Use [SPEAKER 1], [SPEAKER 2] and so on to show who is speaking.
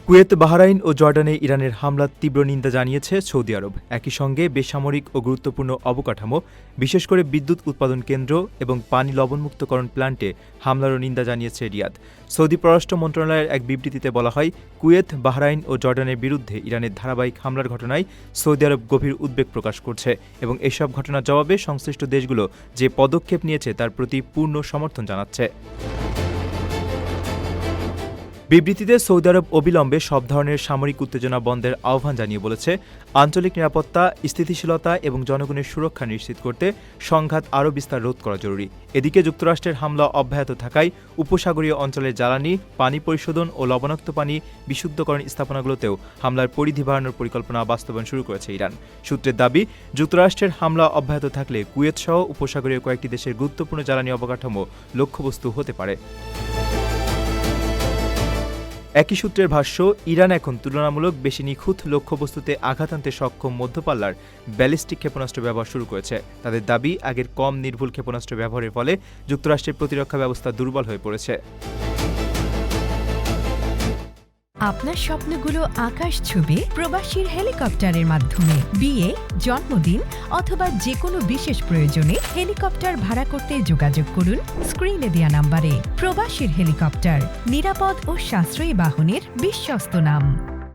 [SPEAKER 1] Kuwait, Bahrain ও জর্ডানে ইরানের হামলার তীব্র নিন্দা জানিয়েছে সৌদি আরব। একই সঙ্গে বেসামরিক ও গুরুত্বপূর্ণ অবকাঠামো, বিশেষ করে বিদ্যুৎ উৎপাদন কেন্দ্র এবং পানি লবণমুক্তকরণ প্ল্যান্টে হামলারও নিন্দা জানিয়েছে রিয়াদ। সৌদি পররাষ্ট্র মন্ত্রণালয়ের এক বিবৃতিতে বলা হয়, কুয়েত, বাহরাইন ও জর্ডানের বিরুদ্ধে ইরানের ধারাবাহিক হামলার ঘটনায় সৌদি আরব গভীর উদ্বেগ প্রকাশ করছে এবং এসব ঘটনার জবাবে সংশ্লিষ্ট দেশগুলো যে পদক্ষেপ নিয়েছে তার প্রতি পূর্ণ সমর্থন জানাচ্ছে। বিবৃতিতে সৌদি আরব অবিলম্বে সব ধরনের সামরিক উত্তেজনা বন্ধের আহ্বান জানিয়ে বলেছে, আঞ্চলিক নিরাপত্তা, স্থিতিশীলতা এবং জনগণের সুরক্ষা নিশ্চিত করতে সংঘাত আরও বিস্তার রোধ করা জরুরি। এদিকে যুক্তরাষ্ট্রের হামলা অব্যাহত থাকায় উপসাগরীয় অঞ্চলের জ্বালানি, পানি পরিশোধন ও লবণাক্ত পানি বিশুদ্ধকরণ স্থাপনাগুলোতেও হামলার পরিধি বাড়ানোর পরিকল্পনা বাস্তবায়ন শুরু করেছে ইরান। সূত্রের দাবি, যুক্তরাষ্ট্রের হামলা অব্যাহত থাকলে কুয়েতসহ উপসাগরীয় কয়েকটি দেশের গুরুত্বপূর্ণ জ্বালানি অবকাঠামো লক্ষ্যবস্তু হতে পারে। একই সূত্রের ভাষ্য, ইরান এখন তুলনামূলক বেশি নিখুঁত লক্ষ্যবস্তুতে আঘাত আনতে সক্ষম মধ্যপাল্লার ব্যালিস্টিক ক্ষেপণাস্ত্র ব্যবহার শুরু করেছে। তাদের দাবি, আগের কম নির্ভুল ক্ষেপণাস্ত্র ব্যবহারের ফলে যুক্তরাষ্ট্রের প্রতিরক্ষা ব্যবস্থা দুর্বল হয়ে পড়েছে।
[SPEAKER 2] আপনার স্বপ্নগুলো আকাশ ছুবে প্রবাসীর হেলিকপ্টারের মাধ্যমে। বিয়ে, জন্মদিন অথবা যে কোনো বিশেষ প্রয়োজনে হেলিকপ্টার ভাড়া করতে যোগাযোগ করুন স্ক্রিনে দেয়া নাম্বারে। প্রবাসীর হেলিকপ্টার, নিরাপদ ও সাশ্রয়ী বাহনের বিশ্বস্ত নাম।